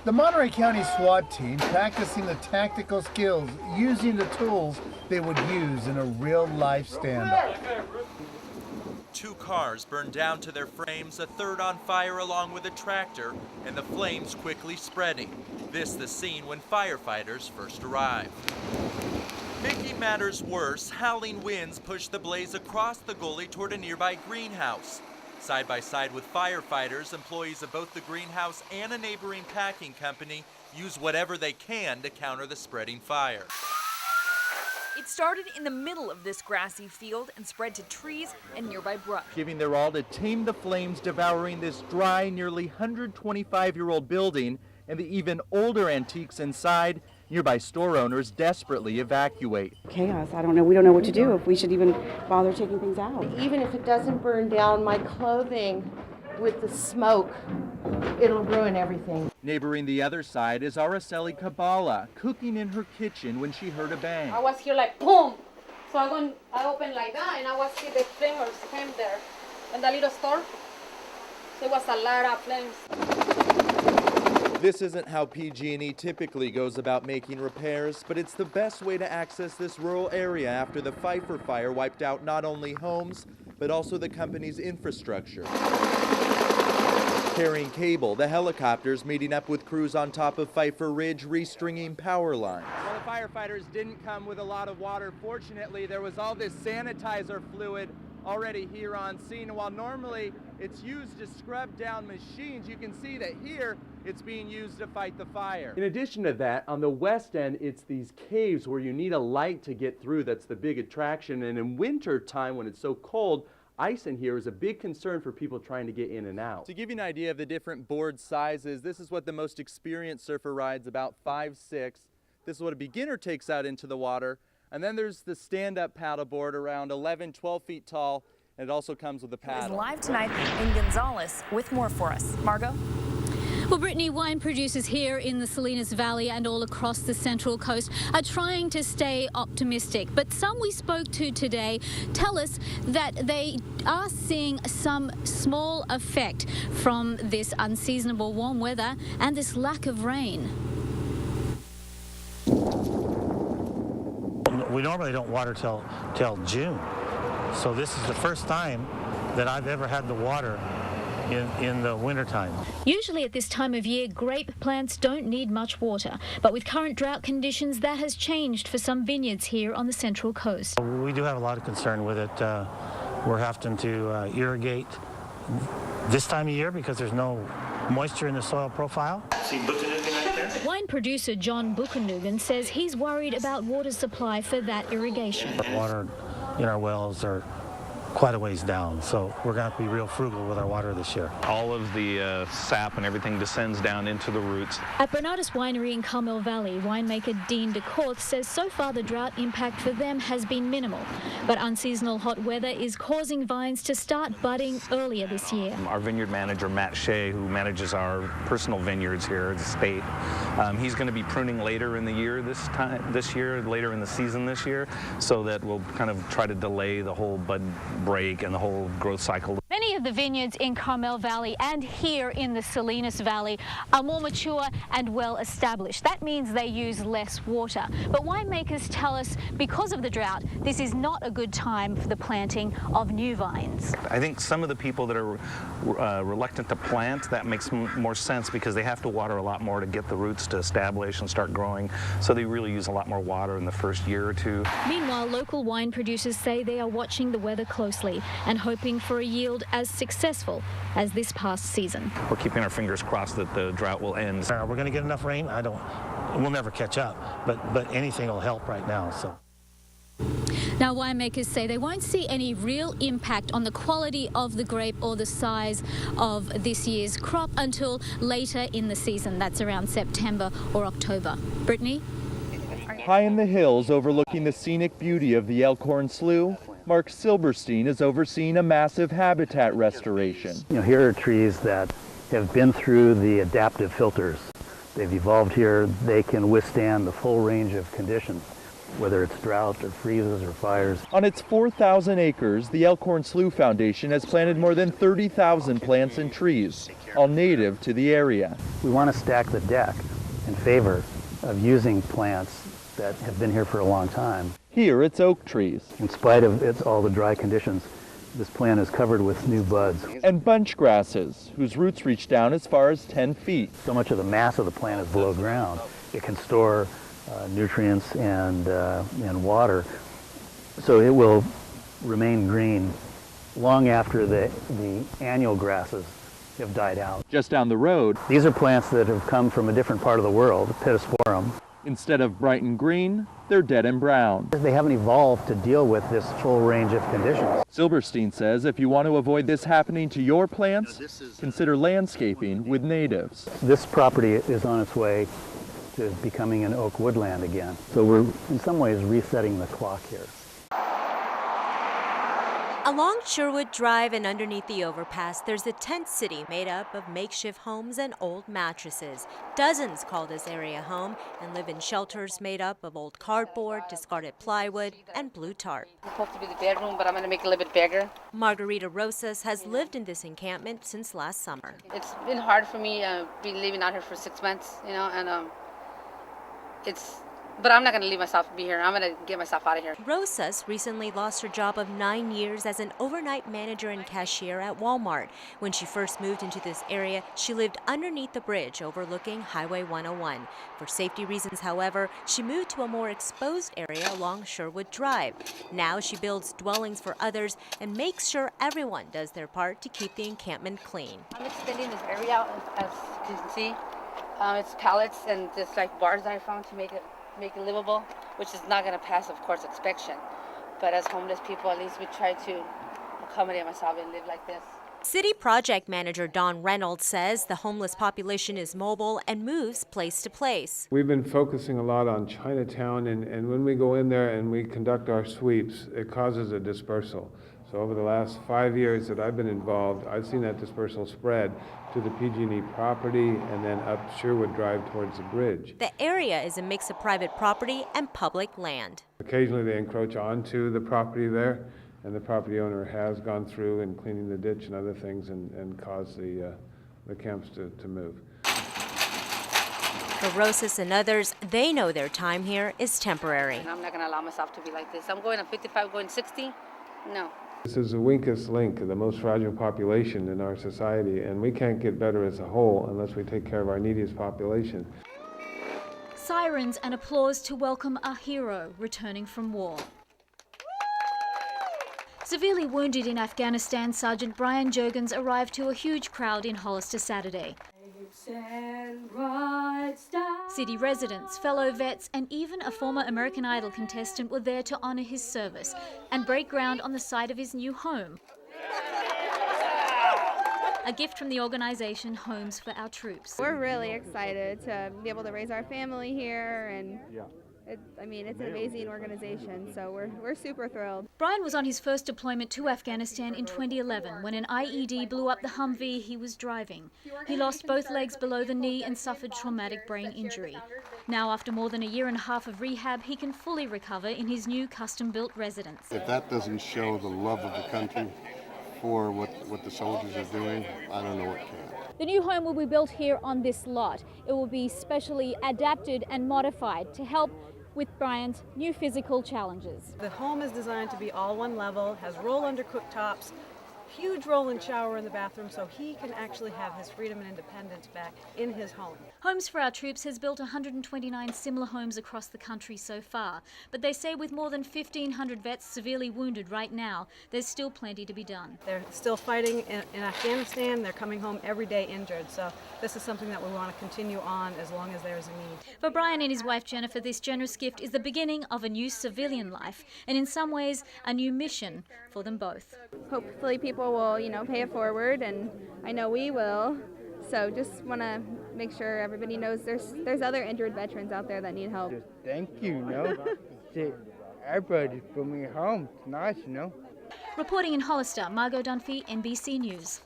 The Monterey County SWAT team practicing the tactical skills using the tools they would use in a real-life standoff. 2 cars burned down to their frames, a third on fire along with a tractor, and the flames quickly spreading. This the scene when firefighters first arrived. Making matters worse, howling winds pushed the blaze across the gully toward a nearby greenhouse. Side by side with firefighters, employees of both the greenhouse and a neighboring packing company use whatever they can to counter the spreading fire. It started in the middle of this grassy field and spread to trees and nearby brush. Giving their all to tame the flames devouring this dry, nearly 125-year-old building and the even older antiques inside. Nearby store owners desperately evacuate. Chaos. I don't know. We don't know what to do, if we should even bother taking things out. Even if it doesn't burn down my clothing with the smoke, it'll ruin everything. Neighboring the other side is Araceli Cabala, cooking in her kitchen when she heard a bang. I was here like boom. So I opened like that and I was see the flames came there. In the little store, there was a lot of flames. This isn't how PG&E typically goes about making repairs, but it's the best way to access this rural area after the Pfeiffer fire wiped out not only homes, but also the company's infrastructure. Carrying cable, the helicopters meeting up with crews on top of Pfeiffer Ridge, restringing power lines. Well, the firefighters didn't come with a lot of water. Fortunately, there was all this sanitizer fluid already here on scene. And while normally it's used to scrub down machines, you can see that here it's being used to fight the fire. In addition to that, on the west end, it's these caves where you need a light to get through. That's the big attraction. And in winter time, when it's so cold, ice in here is a big concern for people trying to get in and out. To give you an idea of the different board sizes, this is what the most experienced surfer rides, about 5'6". This is what a beginner takes out into the water. And then there's the stand-up paddleboard around 11, 12 feet tall, and it also comes with a paddle. Is live tonight in Gonzales with more for us. Margot? Well, Brittany, wine producers here in the Salinas Valley and all across the Central Coast are trying to stay optimistic. But some we spoke to today tell us that they are seeing some small effect from this unseasonable warm weather and this lack of rain. We normally don't water till June. So this is the first time that I've ever had the water in the wintertime. Usually at this time of year, grape plants don't need much water, but with current drought conditions, that has changed for some vineyards here on the Central Coast. We do have a lot of concern with it. We're having to irrigate this time of year because there's no moisture in the soil profile. See Buchanugan right there? Wine producer John Buchanugan says he's worried about water supply for that irrigation. Water in our wells are quite a ways down, so we're going to have to be real frugal with our water this year. All of the sap and everything descends down into the roots. At Bernardus Winery in Carmel Valley, winemaker Dean DeCorth says so far the drought impact for them has been minimal, but unseasonal hot weather is causing vines to start budding earlier this year. Our vineyard manager, Matt Shea, who manages our personal vineyards here at the state, he's going to be pruning later in the year later in the season this year, so that we'll kind of try to delay the whole bud break and the whole growth cycle. Many of the vineyards in Carmel Valley and here in the Salinas Valley are more mature and well established. That means they use less water. But winemakers tell us because of the drought, this is not a good time for the planting of new vines. I think some of the people that are reluctant to plant, that makes more sense because they have to water a lot more to get the roots to establish and start growing. So they really use a lot more water in the first year or two. Meanwhile, local wine producers say they are watching the weather closely and hoping for a yield as successful as this past season. We're keeping our fingers crossed that the drought will end. We're going to get enough rain. We'll never catch up, but anything will help right now. So. Now, winemakers say they won't see any real impact on the quality of the grape or the size of this year's crop until later in the season. That's around September or October. Brittany? High in the hills overlooking the scenic beauty of the Elkhorn Slough, Mark Silberstein is overseeing a massive habitat restoration. Here are trees that have been through the adaptive filters. They've evolved here. They can withstand the full range of conditions. whether it's drought or freezes or fires. On its 4,000 acres, the Elkhorn Slough Foundation has planted more than 30,000 plants and trees, all native to the area. We want to stack the deck in favor of using plants that have been here for a long time. Here it's oak trees. In spite of all the dry conditions, this plant is covered with new buds. And bunch grasses, whose roots reach down as far as 10 feet. So much of the mass of the plant is below ground. It can store nutrients and water, so it will remain green long after the annual grasses have died out. Just down the road, these are plants that have come from a different part of the world, Pittosporum. Instead of bright and green, they're dead and brown. They haven't evolved to deal with this full range of conditions. Silverstein says if you want to avoid this happening to your plants, consider landscaping with natives. This property is on its way to becoming an oak woodland again. So we're in some ways resetting the clock here. Along Sherwood Drive and underneath the overpass, there's a tent city made up of makeshift homes and old mattresses. Dozens call this area home and live in shelters made up of old cardboard, discarded plywood, and blue tarp. It's supposed to be the bedroom, but I'm going to make it a little bit bigger. Margarita Rosas has lived in this encampment since last summer. It's been hard for me be living out here for 6 months, you know, and but I'm not going to leave myself be here. I'm going to get myself out of here. Rosas recently lost her job of 9 years as an overnight manager and cashier at Walmart. When she first moved into this area, she lived underneath the bridge overlooking Highway 101. For safety reasons, however, she moved to a more exposed area along Sherwood Drive. Now she builds dwellings for others and makes sure everyone does their part to keep the encampment clean. I'm extending this area out, as you can see. It's pallets and just like bars that I found to make it livable, which is not going to pass, of course, inspection. But as homeless people, at least we try to accommodate myself and live like this. City project manager Don Reynolds says the homeless population is mobile and moves place to place. We've been focusing a lot on Chinatown, and when we go in there and we conduct our sweeps, it causes a dispersal. So over the last 5 years that I've been involved, I've seen that dispersal spread to the PG&E property and then up Sherwood Drive towards the bridge. The area is a mix of private property and public land. Occasionally they encroach onto the property there, and the property owner has gone through and cleaning the ditch and other things and caused the camps to move. For Rosas and others, they know their time here is temporary. And I'm not going to allow myself to be like this. I'm going at 55, going 60? No. This is the weakest link, the most fragile population in our society, and we can't get better as a whole unless we take care of our neediest population. Sirens and applause to welcome a hero returning from war. Severely wounded in Afghanistan, Sergeant Brian Jurgens arrived to a huge crowd in Hollister Saturday. City residents, fellow vets, and even a former American Idol contestant were there to honour his service and break ground on the site of his new home. A gift from the organisation Homes for Our Troops. We're really excited to be able to raise our family here, and it's an amazing organization, so we're super thrilled. Brian was on his first deployment to Afghanistan in 2011 when an IED blew up the Humvee he was driving. He lost both legs below the knee and suffered traumatic brain injury. Now, after more than a year and a half of rehab, he can fully recover in his new custom-built residence. If that doesn't show the love of the country for what the soldiers are doing, I don't know what can. The new home will be built here on this lot. It will be specially adapted and modified to help with Brian's new physical challenges. The home is designed to be all one level, has roll-under cooktops, huge roll-in shower in the bathroom, so he can actually have his freedom and independence back in his home. Homes for Our Troops has built 129 similar homes across the country so far, but they say with more than 1,500 vets severely wounded right now, there's still plenty to be done. They're still fighting in Afghanistan. They're coming home every day injured, so this is something that we want to continue on as long as there's a need. For Brian and his wife Jennifer, this generous gift is the beginning of a new civilian life, and in some ways, a new mission for them both. Hopefully people will, pay it forward, and I know we will. So just want to make sure everybody knows there's other injured veterans out there that need help. Just thank you, everybody put me home. It's nice, Reporting in Hollister, Margot Dunphy, NBC News.